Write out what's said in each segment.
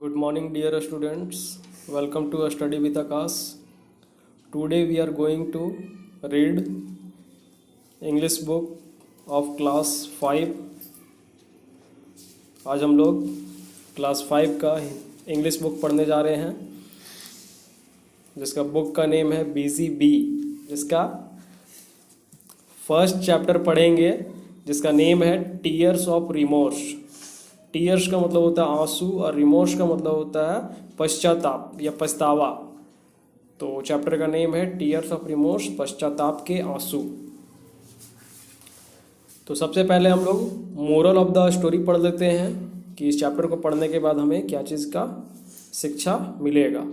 Good morning, dear students. Welcome to a study with Akash. Today we are going to read English book of class 5. आज हम लोग class 5 का English book पढ़ने जा रहे हैं, जिसका बुक का नेम है बिजी बी, जिसका फर्स्ट चैप्टर पढ़ेंगे, जिसका नेम है टीयर्स ऑफ रिमोर्स। टीयर्स का मतलब होता है आंसू और रिमोर्स का मतलब होता है पश्चाताप या पछतावा। तो चैप्टर का नेम है टीयर्स ऑफ रिमोर्स, पश्चाताप के आंसू। तो सबसे पहले हम लोग मोरल ऑफ द स्टोरी पढ़ लेते हैं कि इस चैप्टर को पढ़ने के बाद हमें क्या चीज़ का शिक्षा मिलेगा।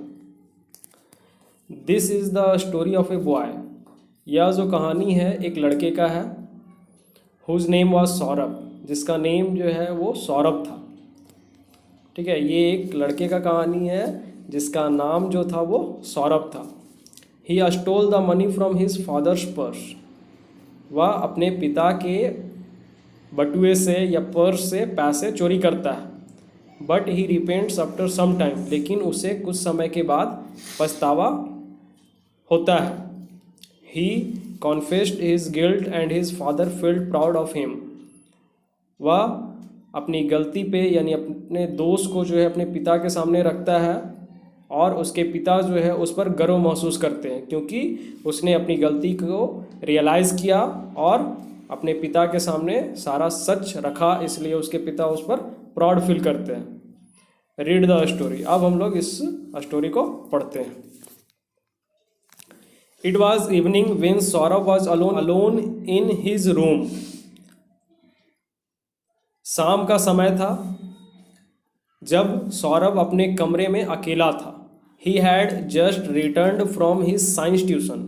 This is the story of a boy. यह जो कहानी है एक लड़के का है, हुज नेम वॉज सौरभ, जिसका नेम जो है वो सौरभ था। ठीक है, ये एक लड़के का कहानी है जिसका नाम जो था वो सौरभ था। He stole the money from his father's purse. वह अपने पिता के बटुए से या पर्स से पैसे चोरी करता है। But he repents after some time, लेकिन उसे कुछ समय के बाद पछतावा होता है। He confessed his guilt and his father felt proud of him. वह अपनी गलती पे यानी अपने दोस्त को जो है अपने पिता के सामने रखता है और उसके पिता जो है उस पर गर्व महसूस करते हैं, क्योंकि उसने अपनी गलती को रियलाइज़ किया और अपने पिता के सामने सारा सच रखा, इसलिए उसके पिता उस पर प्राउड फील करते हैं। Read the story. अब हम लोग इस स्टोरी को पढ़ते हैं। It was evening when Saurabh was alone in his room. शाम का समय था जब सौरभ अपने कमरे में अकेला था। He had just returned from his science tuition.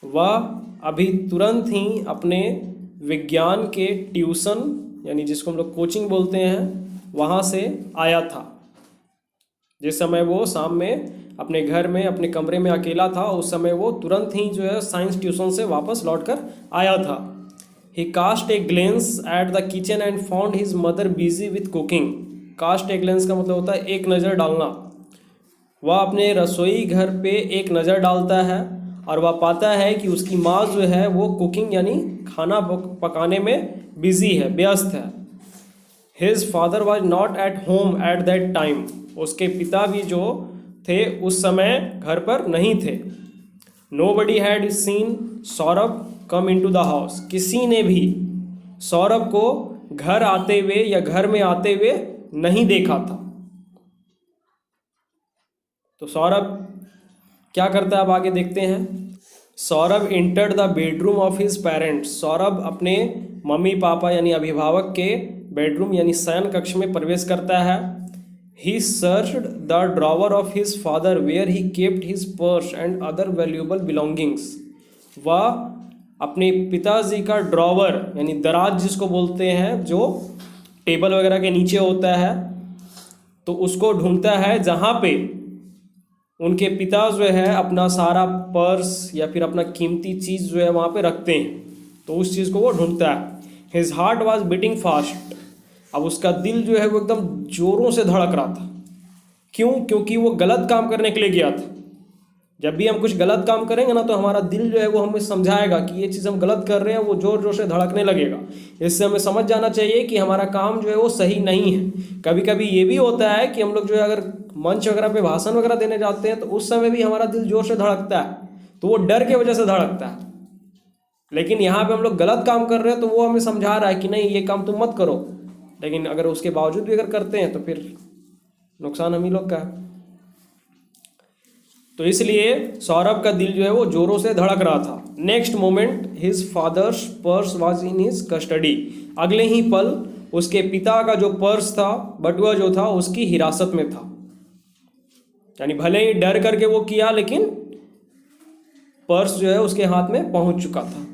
वह अभी तुरंत ही अपने विज्ञान के ट्यूशन यानी जिसको हम लोग कोचिंग बोलते हैं वहाँ से आया था। जिस समय वो शाम में अपने घर में अपने कमरे में अकेला था, उस समय वो तुरंत ही जो है साइंस ट्यूशन से वापस लौटकर आया था। He cast a glance at the kitchen and found his mother busy with cooking. Cast a glance का मतलब होता है एक नज़र डालना। वह अपने रसोई घर पे एक नज़र डालता है और वह पाता है कि उसकी माँ जो है वो कुकिंग यानी खाना पकाने में बिजी है, व्यस्त है। His father was not at home at that time. उसके पिता भी जो थे उस समय घर पर नहीं थे। Nobody had seen Saurabh come into the house. किसी ने भी सौरभ को घर आते हुए या घर में आते हुए नहीं देखा था। तो सौरभ क्या करता है अब आगे देखते हैं। Saurabh entered the bedroom of his parents. Saurabh अपने मम्मी पापा यानी अभिभावक के बेडरूम यानी शयन कक्ष में प्रवेश करता है। He searched the drawer of his father where he kept his purse and other valuable belongings. वह अपने पिताजी का ड्रॉवर यानी दराज जिसको बोलते हैं, जो टेबल वगैरह के नीचे होता है, तो उसको ढूंढता है जहाँ पे उनके पिता जो है अपना सारा पर्स या फिर अपना कीमती चीज़ जो है वहाँ पे रखते हैं, तो उस चीज़ को वो ढूंढता है। His heart was beating fast. अब उसका दिल जो है वो एकदम जोरों से धड़क रहा था। क्यों? क्योंकि वो गलत काम करने के लिए गया था। जब भी हम कुछ गलत काम करेंगे ना, तो हमारा दिल जो है वो हमें समझाएगा कि ये चीज़ हम गलत कर रहे हैं, वो जोर जोर से धड़कने लगेगा। इससे हमें समझ जाना चाहिए कि हमारा काम जो है वो सही नहीं है। कभी कभी ये भी होता है कि हम लोग जो है अगर मंच वगैरह पे भाषण वगैरह देने जाते हैं तो उस समय भी हमारा दिल जोर से धड़कता है, तो वो डर की वजह से धड़कता है। लेकिन यहाँ पर हम लोग गलत काम कर रहे हैं तो वो हमें समझा रहा है कि नहीं, ये काम तुम मत करो। लेकिन अगर उसके बावजूद भी अगर करते हैं तो फिर नुकसान हम ही लोग का है। तो इसलिए सौरभ का दिल जो है वो जोरों से धड़क रहा था। Next moment his father's purse was in his custody. अगले ही पल उसके पिता का जो पर्स था, बटुआ जो था, उसकी हिरासत में था। यानी भले ही डर करके वो किया, लेकिन पर्स जो है उसके हाथ में पहुंच चुका था।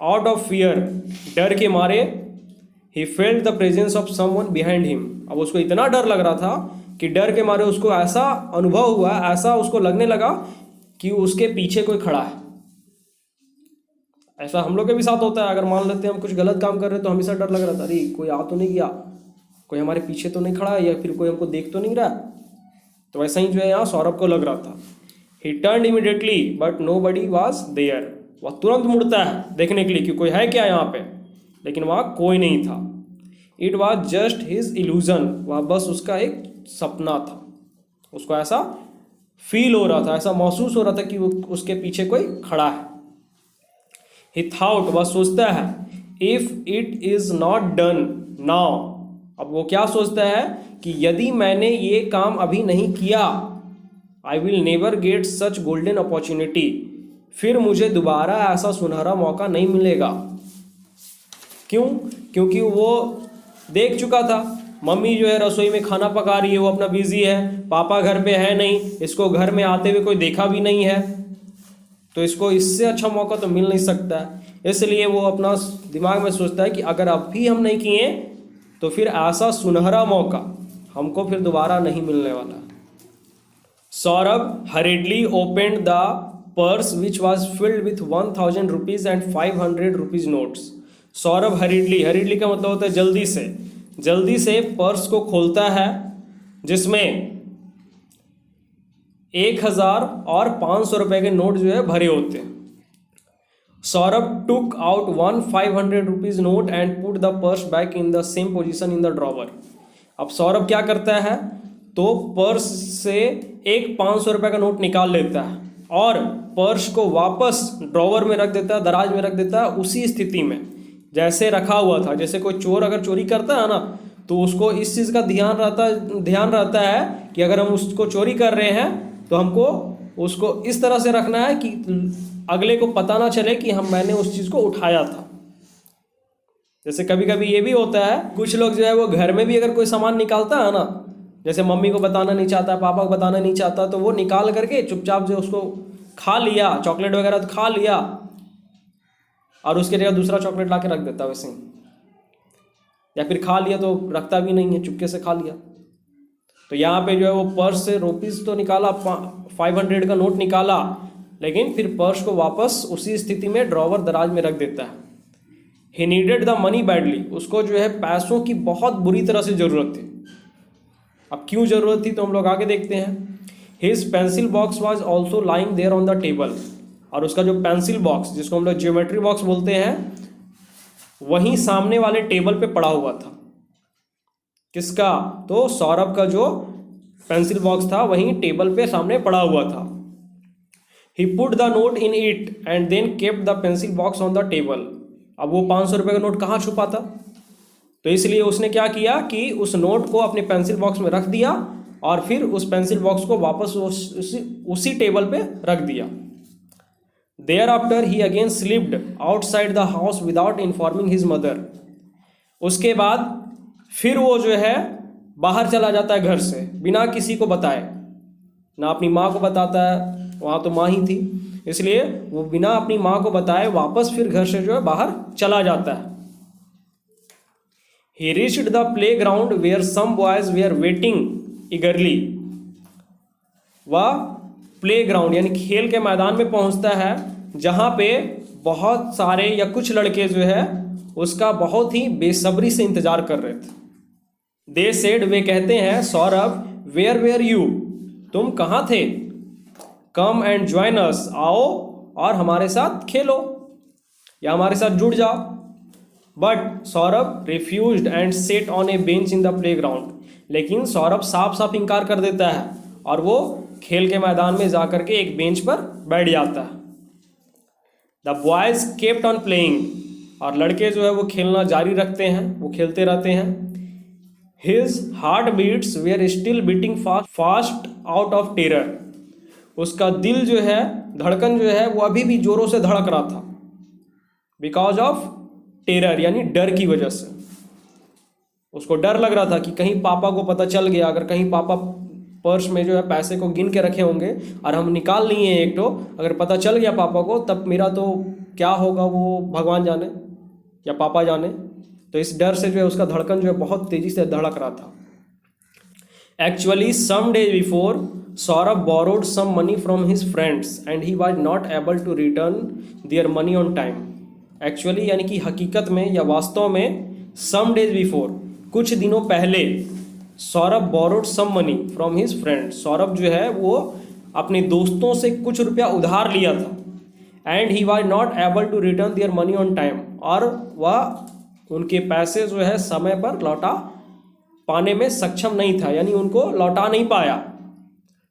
आउट ऑफ फियर, डर के मारे, he felt the presence of someone behind him. अब उसको इतना डर लग रहा था कि डर के मारे उसको ऐसा अनुभव हुआ, ऐसा उसको लगने लगा कि उसके पीछे कोई खड़ा है। ऐसा हम लोग के भी साथ होता है। अगर मान लेते हैं हम कुछ गलत काम कर रहे हैं तो हमेशा डर लग रहा था, अरे कोई आ तो नहीं गया, कोई हमारे पीछे तो नहीं खड़ा है या फिर कोई हमको देख तो नहीं रहा। तो वैसा ही जो है यहाँ सौरभ को लग रहा था। He turned immediately but nobody was there. वह तुरंत मुड़ता है देखने के लिए कि कोई है क्या यहाँ पे, लेकिन वहाँ कोई नहीं था। It was just his illusion. वह बस उसका एक सपना था। उसको ऐसा फील हो रहा था, ऐसा महसूस हो रहा था कि वो उसके पीछे कोई खड़ा है। ही थॉट, वह सोचता है, if it is not done now. अब वो क्या सोचता है कि यदि मैंने ये काम अभी नहीं किया, I will never get such golden opportunity, फिर मुझे दोबारा ऐसा सुनहरा मौका नहीं मिलेगा। क्यों? क्योंकि वो देख चुका था मम्मी जो है रसोई में खाना पका रही है, वो अपना बिजी है, पापा घर पे है नहीं, इसको घर में आते हुए कोई देखा भी नहीं है, तो इसको इससे अच्छा मौका तो मिल नहीं सकता है। इसलिए वो अपना दिमाग में सोचता है कि अगर अभी हम नहीं किए तो फिर ऐसा सुनहरा मौका हमको फिर दोबारा नहीं मिलने वाला। Saurabh हरिडली opened the purse which was filled with 1000 rupees and 500 rupees notes. Saurabh हरिडली का मतलब होता है जल्दी से पर्स को खोलता है जिसमें 1000 और 500 रुपए के नोट जो है भरे होते हैं। Saurabh took out 1 500 rupees note and put the purse back in the same position in the drawer. अब सौरभ क्या करता है, तो पर्स से एक 500 रुपए का नोट निकाल लेता है और पर्स को वापस ड्रॉवर में रख देता है, दराज में रख देता है उसी स्थिति में जैसे रखा हुआ था। जैसे कोई चोर अगर चोरी करता है ना, तो उसको इस चीज़ का ध्यान रहता है कि अगर हम उसको चोरी कर रहे हैं तो हमको उसको इस तरह से रखना है कि अगले को पता ना चले कि मैंने उस चीज़ को उठाया था। जैसे कभी कभी ये भी होता है, कुछ लोग जो है वो घर में भी अगर कोई सामान निकालता है ना, जैसे मम्मी को बताना नहीं चाहता, पापा को बताना नहीं चाहता, तो वो निकाल करके चुपचाप जो उसको खा लिया, चॉकलेट वगैरह तो खा लिया और उसके जगह दूसरा चॉकलेट ला के रख देता वैसे ही, या फिर खा लिया तो रखता भी नहीं है, चुपके से खा लिया। तो यहाँ पे जो है वो पर्स से रुपीज़ तो निकाला, 500 का नोट निकाला, लेकिन फिर पर्स को वापस उसी स्थिति में ड्रॉवर दराज में रख देता है। He needed the money badly. उसको जो है पैसों की बहुत बुरी तरह से ज़रूरत थी। अब क्यों ज़रूरत थी तो हम लोग आगे देखते हैं। His pencil box was also lying there on the table. और उसका जो पेंसिल बॉक्स, जिसको हम लोग ज्योमेट्री बॉक्स बोलते हैं, वहीं सामने वाले टेबल पे पड़ा हुआ था। किसका? तो सौरभ का जो पेंसिल बॉक्स था वहीं टेबल पे सामने पड़ा हुआ था। He put the note in it and then kept the pencil box on the table. अब वो 500 रुपये का नोट कहाँ छुपाता, तो इसलिए उसने क्या किया कि उस नोट को अपने पेंसिल बॉक्स में रख दिया और फिर उस पेंसिल बॉक्स को वापस उसी टेबल पे रख दिया। Thereafter he again slipped outside the house without informing his mother. उसके बाद फिर वो जो है बाहर चला जाता है घर से बिना किसी को बताए, ना अपनी माँ को बताता है, वहाँ तो माँ ही थी, इसलिए वो बिना अपनी माँ को बताए वापस फिर घर से जो है बाहर चला जाता है। He reached the playground where some boys were waiting eagerly. वह प्लेग्राउंड यानी खेल के मैदान में पहुंचता है जहां पे बहुत सारे या कुछ लड़के जो है उसका बहुत ही बेसब्री से इंतजार कर रहे थे। दे सेड, वे कहते हैं, सौरभ वेयर यू, तुम कहाँ थे? कम एंड ज्वाइन अस, आओ और हमारे साथ खेलो या हमारे साथ जुड़ जाओ। But Saurabh refused and set on A bench in the playground. लेकिन सौरभ साफ साफ इनकार कर देता है और वो खेल के मैदान में जाकर के एक बेंच पर बैठ जाता है। The boys kept on playing, और लड़के जो है वो खेलना जारी रखते हैं, वो खेलते रहते हैं। His heart beats were still beating fast out of terror. उसका दिल जो है, धड़कन जो है वो अभी भी जोरों से धड़क रहा था, बिकॉज ऑफ टेरर यानी डर की वजह से। उसको डर लग रहा था कि कहीं पापा को पता चल गया, अगर कहीं पापा पर्स में जो है पैसे को गिन के रखे होंगे और हम निकाल लिए हैं एक तो, अगर पता चल गया पापा को तब मेरा तो क्या होगा वो भगवान जाने या पापा जाने। तो इस डर से जो है उसका धड़कन जो है बहुत तेज़ी से धड़क रहा था। Actually some days before Saurabh borrowed some money from his friends and he was not able to return their money on time. Actually यानी कि हकीकत में या वास्तव में, सम डेज बिफोर, कुछ दिनों पहले Saurabh borrowed some money from his friend, Saurabh जो है वो अपने दोस्तों से कुछ रुपया उधार लिया था। And he was not able to return their money on time, और वह उनके पैसे जो है समय पर लौटा पाने में सक्षम नहीं था, यानी उनको लौटा नहीं पाया।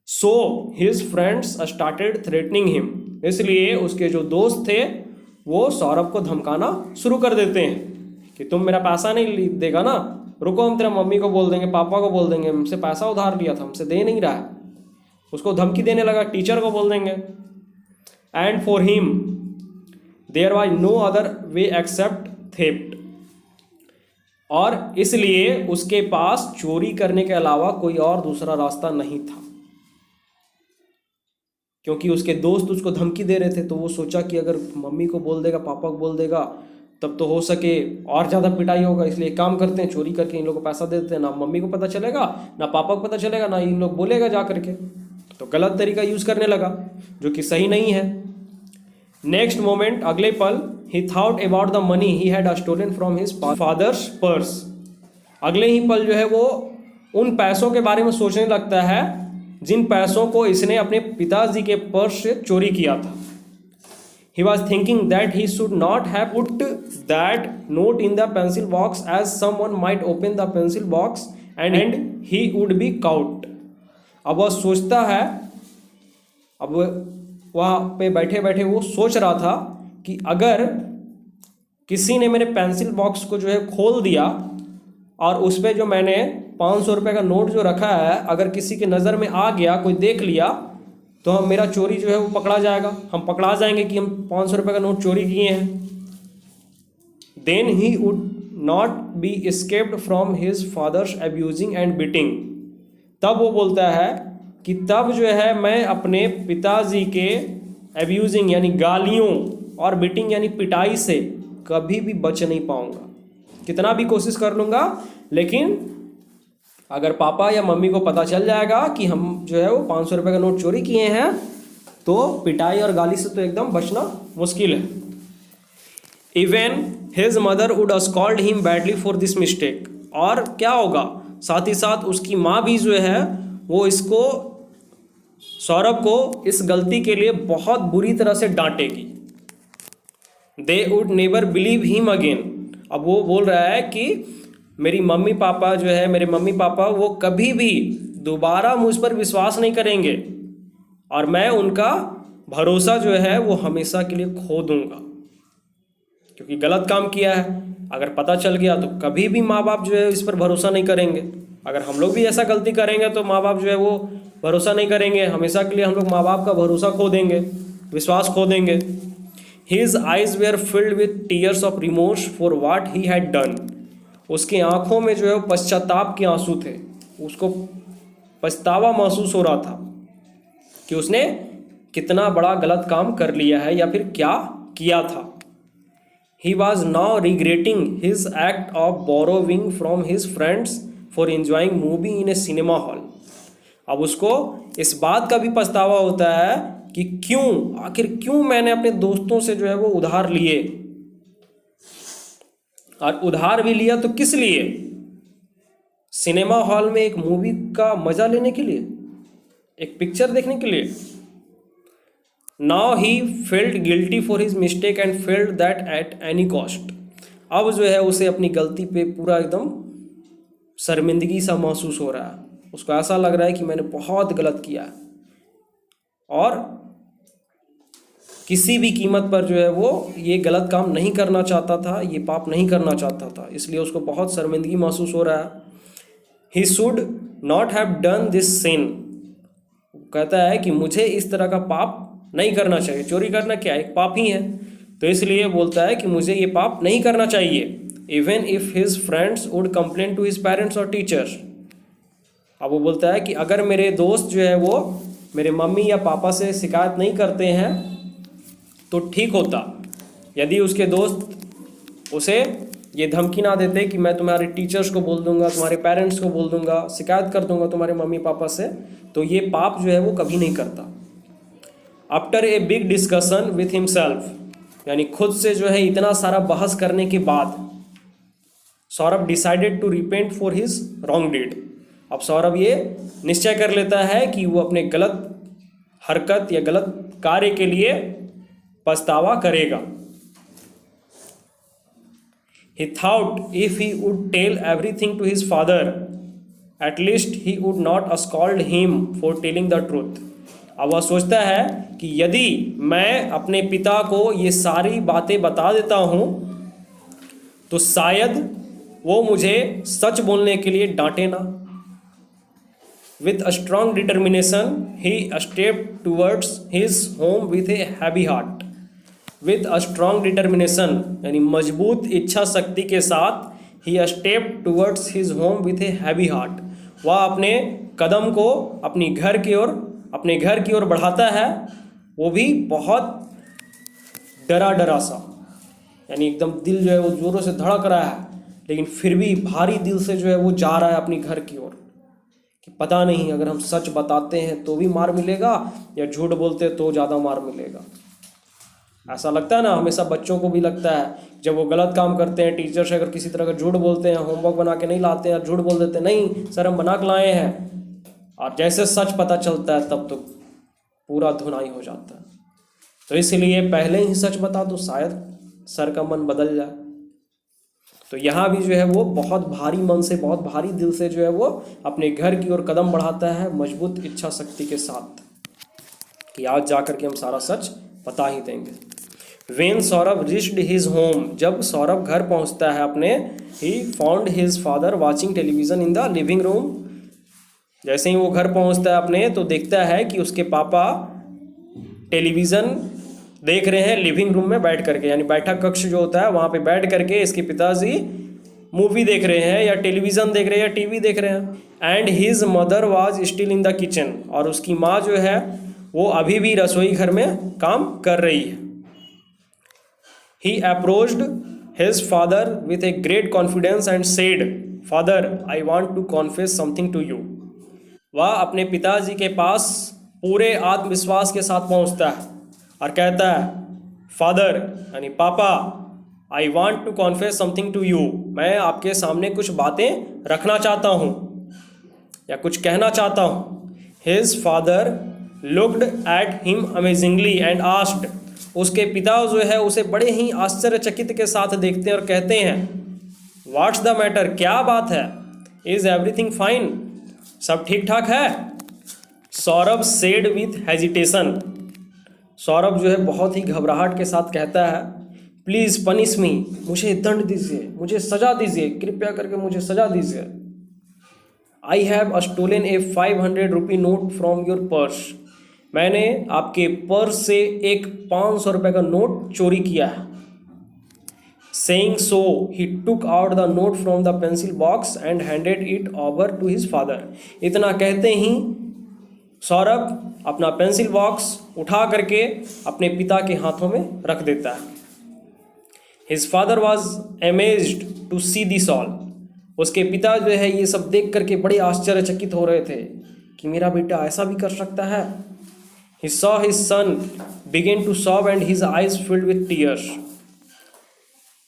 So his friends started threatening him, इसलिए उसके जो दोस्त थे वो सौरभ को धमकाना शुरू कर देते हैं कि तुम मेरा पैसा नहीं देगा ना, रुको हम तेरा मम्मी को बोल देंगे, पापा को बोल देंगे, हमसे पैसा उधार लिया था, हमसे दे नहीं रहा है। उसको धमकी देने लगा, टीचर को बोल देंगे। And for him there was no other way except theft, और इसलिए उसके पास चोरी करने के अलावा कोई और दूसरा रास्ता नहीं था। क्योंकि उसके दोस्त उसको धमकी दे रहे थे, तो वो सोचा कि अगर मम्मी को बोल देगा, पापा को बोल देगा, तब तो हो सके और ज़्यादा पिटाई होगा, इसलिए एक काम करते हैं, चोरी करके इन लोगों को पैसा दे देते हैं, ना मम्मी को पता चलेगा, ना पापा को पता चलेगा, ना इन लोग बोलेगा जा करके। तो गलत तरीका यूज़ करने लगा, जो कि सही नहीं है। नेक्स्ट मोमेंट, अगले पल, he thought about the money he had stolen from his father's purse, अगले ही पल जो है वो उन पैसों के बारे में सोचने लगता है जिन पैसों को इसने अपने पिताजी के पर्स से चोरी किया था। He was thinking that he should not have put that note in the pencil box, as someone might open the pencil box and he would be caught. अब वह सोचता है, अब वहाँ पे बैठे बैठे वो सोच रहा था कि अगर किसी ने मेरे पेंसिल बॉक्स को जो है खोल दिया और उस पर जो मैंने 500 रुपये का नोट जो रखा है, अगर किसी के नज़र में आ गया, कोई देख लिया, तो हम मेरा चोरी जो है वो पकड़ा जाएगा, हम पकड़ा जाएंगे कि हम 500 रुपये का नोट चोरी किए हैं। Then he would not be escaped from his father's abusing and beating, तब वो बोलता है कि तब जो है मैं अपने पिताजी के अब्यूजिंग यानी गालियों और बीटिंग यानी पिटाई से कभी भी बच नहीं पाऊंगा। कितना भी कोशिश कर लूँगा, लेकिन अगर पापा या मम्मी को पता चल जाएगा कि हम जो है वो 500 रुपये का नोट चोरी किए हैं, तो पिटाई और गाली से तो एकदम बचना मुश्किल है। Even his mother would scold him badly for this mistake, और क्या होगा, साथ ही साथ उसकी माँ भी जो है वो इसको, सौरभ को इस गलती के लिए बहुत बुरी तरह से डांटेगी। They would never believe him again, अब वो बोल रहा है कि मेरी मम्मी पापा जो है, मेरे मम्मी पापा वो कभी भी दोबारा मुझ पर विश्वास नहीं करेंगे, और मैं उनका भरोसा जो है वो हमेशा के लिए खो दूंगा, क्योंकि गलत काम किया है। अगर पता चल गया तो कभी भी माँ बाप जो है इस पर भरोसा नहीं करेंगे। अगर हम लोग भी ऐसा गलती करेंगे तो माँ बाप जो है वो भरोसा नहीं करेंगे, हमेशा के लिए हम लोग माँ बाप का भरोसा खो देंगे, विश्वास खो देंगे। His eyes were filled with tears of remorse for what he had done, उसकी आंखों में जो है पश्चाताप के आंसू थे, उसको पछतावा महसूस हो रहा था कि उसने कितना बड़ा गलत काम कर लिया है या फिर क्या किया था। He was now regretting his act of borrowing from his friends for enjoying movie in a cinema hall, अब उसको इस बात का भी पछतावा होता है कि आखिर क्यों मैंने अपने दोस्तों से जो है वो उधार लिए, और उधार भी लिया तो किस लिए, सिनेमा हॉल में एक मूवी का मजा लेने के लिए, एक पिक्चर देखने के लिए। Now he felt guilty for his mistake and felt that at any cost, अब जो है उसे अपनी गलती पे पूरा एकदम शर्मिंदगी सा महसूस हो रहा है, उसको ऐसा लग रहा है कि मैंने बहुत गलत किया है, और किसी भी कीमत पर जो है वो ये गलत काम नहीं करना चाहता था, ये पाप नहीं करना चाहता था, इसलिए उसको बहुत शर्मिंदगी महसूस हो रहा है। He should not have done this sin, कहता है कि मुझे इस तरह का पाप नहीं करना चाहिए, चोरी करना क्या एक पाप ही है, तो इसलिए बोलता है कि मुझे ये पाप नहीं करना चाहिए। Even if his friends would complain to his parents और टीचर्स, अब वो बोलता है कि अगर मेरे दोस्त जो है वो मेरे मम्मी या पापा से शिकायत नहीं करते हैं तो ठीक होता, यदि उसके दोस्त उसे ये धमकी ना देते कि मैं तुम्हारे टीचर्स को बोल दूंगा, तुम्हारे पेरेंट्स को बोल दूंगा, शिकायत कर दूंगा तुम्हारे मम्मी पापा से, तो ये पाप जो है वो कभी नहीं करता। After a big discussion with himself, यानी खुद से जो है इतना सारा बहस करने के बाद Saurabh decided to repent for his wrong deed. अब सौरभ ये निश्चय कर लेता है कि वो अपने गलत हरकत या गलत कार्य के लिए पछतावा करेगा। He thought if he would tell everything to his father, at least he would not scold him for telling the truth. अब वह सोचता है कि यदि मैं अपने पिता को ये सारी बातें बता देता हूँ तो शायद वो मुझे सच बोलने के लिए डांटे ना। With a strong determination, he stepped towards his home with a heavy heart. With a strong determination, यानी मजबूत इच्छा शक्ति के साथ, he stepped towards his home with a heavy heart. वह अपने कदम को अपने घर की ओर बढ़ाता है, वो भी बहुत डरा डरा सा, यानी एकदम दिल जो है वो जोरों से धड़क रहा है, लेकिन फिर भी भारी दिल से जो है वो जा रहा है अपनी घर की ओर कि पता नहीं अगर हम सच बताते हैं तो भी मार मिलेगा या झूठ बोलते हैं तो ज़्यादा मार मिलेगा। ऐसा लगता है ना, हमेशा बच्चों को भी लगता है जब वो गलत काम करते हैं, टीचर से अगर किसी तरह का झूठ बोलते हैं, होमवर्क बना के नहीं लाते हैं, झूठ बोल देते हैं नहीं सर हम बना के लाए हैं, और जैसे सच पता चलता है तब तो पूरा धुनाई हो जाता है। तो इसलिए पहले ही सच बता दो, शायद सर का मन बदल जाए। तो यहाँ भी जो है वो बहुत भारी मन से, बहुत भारी दिल से जो है वो अपने घर की ओर कदम बढ़ाता है मजबूत इच्छा शक्ति के साथ कि आज जा कर के हम सारा सच बता ही देंगे। When Saurabh reached his home, जब सौरभ घर पहुंचता है अपने, he found his father watching television in the living room. जैसे ही वो घर पहुंचता है अपने तो देखता है कि उसके पापा टेलीविज़न देख रहे हैं लिविंग रूम में बैठ करके, यानी बैठक कक्ष जो होता है वहाँ पे बैठ करके इसके पिताजी मूवी देख रहे हैं या टेलीविज़न देख रहे हैं या टीवी देख रहे हैं। And his mother was still in the kitchen, और उसकी माँ जो है वो अभी भी रसोई घर में काम कर रही है। He approached his father with a great confidence and said, father I want to confess something to you. वह अपने पिताजी के पास पूरे आत्मविश्वास के साथ पहुंचता है और कहता है, फादर यानी पापा, I want to confess something to you, मैं आपके सामने कुछ बातें रखना चाहता हूँ या कुछ कहना चाहता हूँ। His father looked at him amazingly and asked, उसके पिता जो है उसे बड़े ही आश्चर्यचकित के साथ देखते हैं और कहते हैं, व्हाट्स द मैटर, क्या बात है, इज एवरीथिंग फाइन, सब ठीक ठाक है। Saurabh said with hesitation, Saurabh जो है बहुत ही घबराहट के साथ कहता है, प्लीज़ पनिश मी, मुझे दंड दीजिए, मुझे सजा दीजिए, कृपया करके मुझे सजा दीजिए। I have stolen a 500 rupee note from your purse, मैंने आपके पर्स से एक 500 रुपये का नोट चोरी किया है। Saying so he took out the note from the pencil box and handed it over to his father. इतना कहते ही सौरभ अपना पेंसिल बॉक्स उठा करके अपने पिता के हाथों में रख देता है। His father was amazed to see this all, उसके पिता जो है ये सब देख करके बड़े आश्चर्यचकित हो रहे थे कि मेरा बेटा ऐसा भी कर सकता है। He saw his son begin to sob and his eyes filled with tears.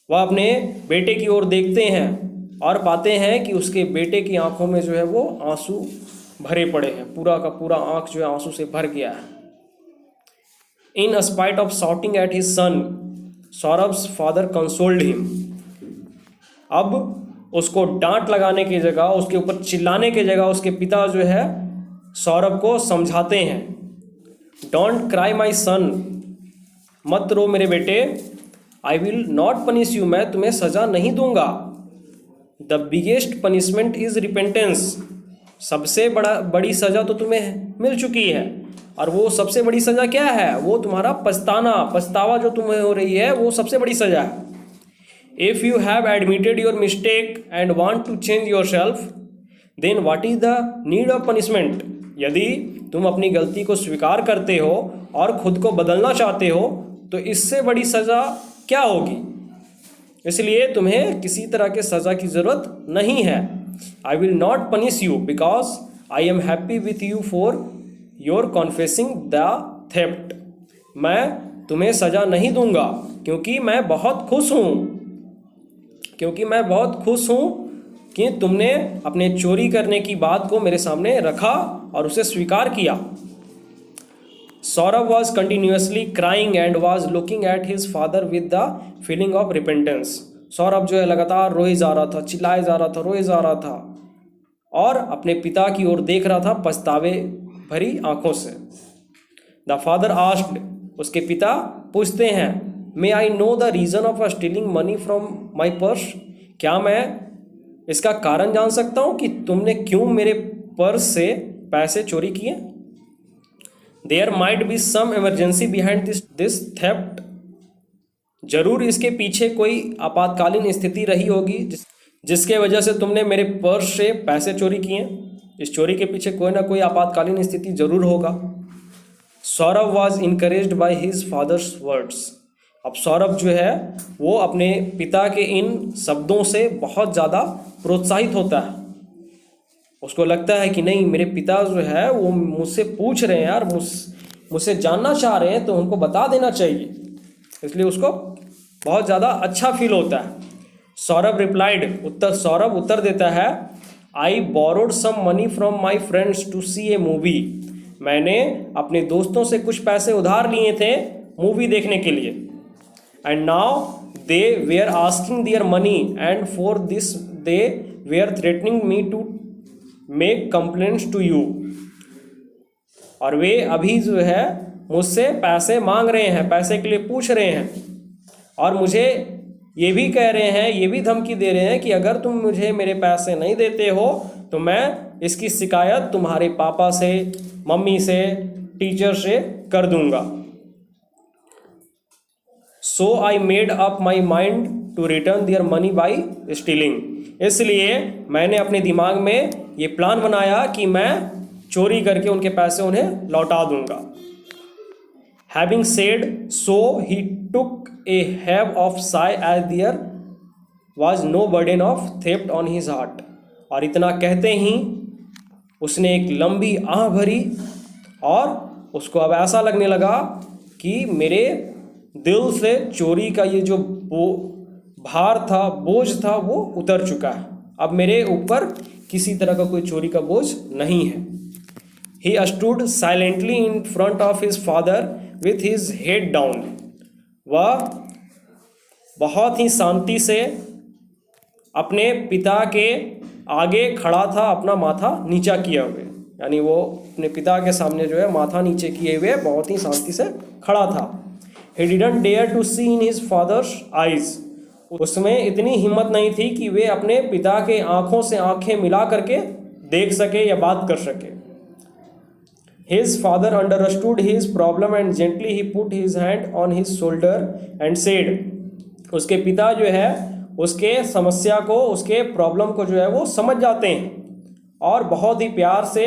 वह अपने बेटे की ओर देखते हैं और पाते हैं कि उसके बेटे की आंखों में जो है वो आंसू भरे पड़े हैं, पूरा का पूरा आंख जो है आंसू से भर गया है। In spite of shouting at his son, सौरभ's father consoled him. अब उसको डांट लगाने की जगह, उसके ऊपर चिल्लाने की जगह उसके पिता जो है सौरभ को समझाते हैं। डोंट क्राई माई सन, मत रो मेरे बेटे, I will not punish you, मैं तुम्हें सजा नहीं दूंगा। The biggest punishment is repentance, सबसे बड़ी सजा तो तुम्हें मिल चुकी है, और वो सबसे बड़ी सजा क्या है, वो तुम्हारा पछतावा जो तुम्हें हो रही है वो सबसे बड़ी सजा है। If you have admitted your mistake and want to change yourself, then what is the need of punishment. यदि तुम अपनी गलती को स्वीकार करते हो और खुद को बदलना चाहते हो तो इससे बड़ी सज़ा क्या होगी। इसलिए तुम्हें किसी तरह के सज़ा की ज़रूरत नहीं है। I will not punish you because I am happy with you for your confessing the theft, मैं तुम्हें सज़ा नहीं दूंगा क्योंकि मैं बहुत खुश हूँ क्योंकि मैं बहुत खुश हूँ कि तुमने अपने चोरी करने की बात को मेरे सामने रखा और उसे स्वीकार किया। Saurabh was continuously crying and was looking at his father with the feeling of repentance. Saurabh जो है लगातार रोए जा रहा था, चिल्लाए जा रहा था, रोए जा रहा था और अपने पिता की ओर देख रहा था पछतावे भरी आंखों से। द फादर आस्क्ड, उसके पिता पूछते हैं, may I know the reason of stealing money from my purse? क्या मैं इसका कारण जान सकता हूँ कि तुमने क्यों मेरे पर्स से पैसे चोरी किए? There might be some emergency behind this theft. जरूर इसके पीछे कोई आपातकालीन स्थिति रही होगी जिसके वजह से तुमने मेरे पर्स से पैसे चोरी किए। इस चोरी के पीछे कोई ना कोई आपातकालीन स्थिति जरूर होगा। Saurabh was encouraged by his father's words. अब सौरभ जो है वो अपने पिता के इन शब्दों से बहुत ज़्यादा प्रोत्साहित होता है। उसको लगता है कि नहीं, मेरे पिता जो है वो मुझसे पूछ रहे हैं यार, मुझसे जानना चाह रहे हैं, तो उनको बता देना चाहिए। इसलिए उसको बहुत ज़्यादा अच्छा फील होता है। सौरभ रिप्लाइड, सौरभ उत्तर देता है, I borrowed some money from my friends to see a movie. मैंने अपने दोस्तों से कुछ पैसे उधार लिए थे मूवी देखने के लिए। And now they were asking their money and for this they were threatening me to make complaints to you. और वे अभी जो है मुझसे पैसे मांग रहे हैं, पैसे के लिए पूछ रहे हैं और मुझे ये भी कह रहे हैं, ये भी धमकी दे रहे हैं कि अगर तुम मुझे मेरे पैसे नहीं देते हो तो मैं इसकी शिकायत तुम्हारे पापा से, मम्मी से, टीचर से कर दूंगा। So I made up my mind to return their money by stealing. इसलिए मैंने अपने दिमाग में ये प्लान बनाया कि मैं चोरी करके उनके पैसे उन्हें लौटा दूंगा। Having said so, he took a heave of sigh as there was no burden of theft on his heart. और इतना कहते ही उसने एक लंबी आह भरी और उसको अब ऐसा लगने लगा कि मेरे दिल से चोरी का ये जो भार था, बोझ था, वो उतर चुका है। अब मेरे ऊपर किसी तरह का कोई चोरी का बोझ नहीं है। He stood silently in front of his father with his head down. वह बहुत ही शांति से अपने पिता के आगे खड़ा था, अपना माथा नीचा किए हुए। यानी वो अपने पिता के सामने जो है माथा नीचे किए हुए बहुत ही शांति से खड़ा था। He didn't dare to see in his father's eyes. उसमें इतनी हिम्मत नहीं थी कि वे अपने पिता के आंखों से आंखें मिला करके देख सके या बात कर सके। His father understood his problem and gently he put his hand on his shoulder and said, उसके पिता जो है उसके समस्या को, उसके प्रॉब्लम को जो है वो समझ जाते हैं और बहुत ही प्यार से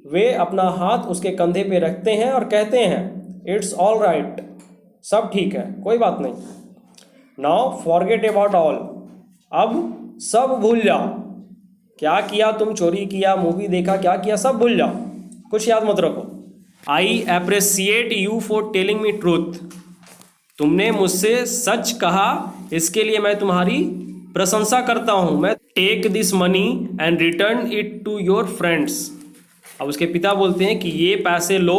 वे अपना हाथ उसके कंधे पे रखते हैं और कहते हैं, इट्स ऑल राइट, सब ठीक है, कोई बात नहीं। नाउ फॉरगेट अबाउट ऑल, अब सब भूल जाओ। क्या किया तुम, चोरी किया, मूवी देखा, क्या किया, सब भूल जाओ, कुछ याद मत रखो। I appreciate you for telling me truth. तुमने मुझसे सच कहा, इसके लिए मैं तुम्हारी प्रशंसा करता हूँ। मैं take this money and return it to your friends. अब उसके पिता बोलते हैं कि ये पैसे लो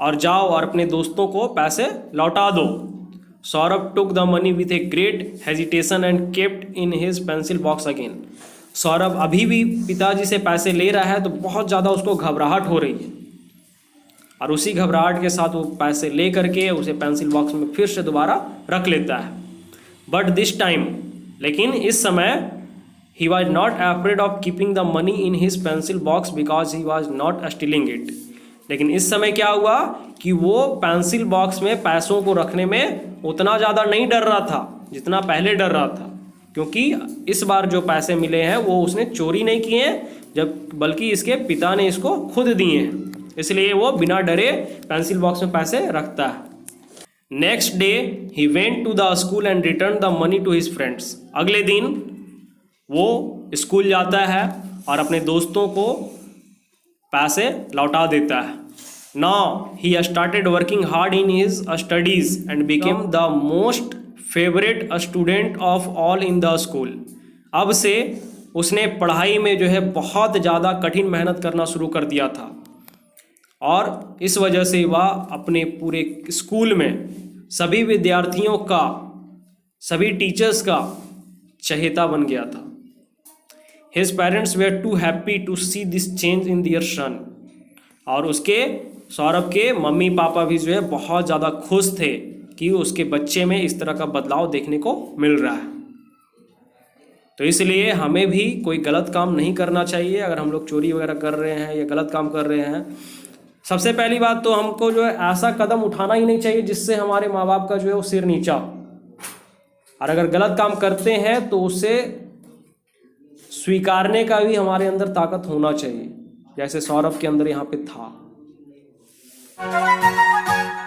और जाओ और अपने दोस्तों को पैसे लौटा दो। Saurabh took the money with a great hesitation and kept in his pencil box again. Saurabh अभी भी पिताजी से पैसे ले रहा है तो बहुत ज़्यादा उसको घबराहट हो रही है और उसी घबराहट के साथ वो पैसे ले करके उसे पेंसिल बॉक्स में फिर से दोबारा रख लेता है। बट दिस टाइम, लेकिन इस समय, he was not afraid of keeping the money in his pencil box because he was not stealing it. लेकिन इस समय क्या हुआ कि वो पेंसिल बॉक्स में पैसों को रखने में उतना ज़्यादा नहीं डर रहा था जितना पहले डर रहा था, क्योंकि इस बार जो पैसे मिले हैं वो उसने चोरी नहीं किए हैं, बल्कि इसके पिता ने इसको खुद दिए हैं। इसलिए वो बिना डरे पेंसिल बॉक्स में पैसे रखता है। Next day he went to the school and return the money to his friends. अगले दिन वो स्कूल जाता है और अपने दोस्तों को पैसे लौटा देता है। Now he started working hard in his studies and became the most favourite student of all in the school. अब से उसने पढ़ाई में जो है बहुत ज़्यादा कठिन मेहनत करना शुरू कर दिया था और इस वजह से वह अपने पूरे स्कूल में सभी विद्यार्थियों का, सभी टीचर्स का चहेता बन गया था। His parents were too happy to see this change in their son। और उसके सौरभ के मम्मी पापा भी जो है बहुत ज़्यादा खुश थे कि उसके बच्चे में इस तरह का बदलाव देखने को मिल रहा है। तो इसलिए हमें भी कोई गलत काम नहीं करना चाहिए। अगर हम लोग चोरी वगैरह कर रहे हैं या गलत काम कर रहे हैं, सबसे पहली बात तो हमको जो है ऐसा कदम उठाना ही नहीं चाहिए जिससे हमारे माँ बाप का जो है वो सिर नीचा हो। और अगर गलत काम करते हैं तो उसे स्वीकारने का भी हमारे अंदर ताकत होना चाहिए, जैसे सौरभ के अंदर यहाँ पे था।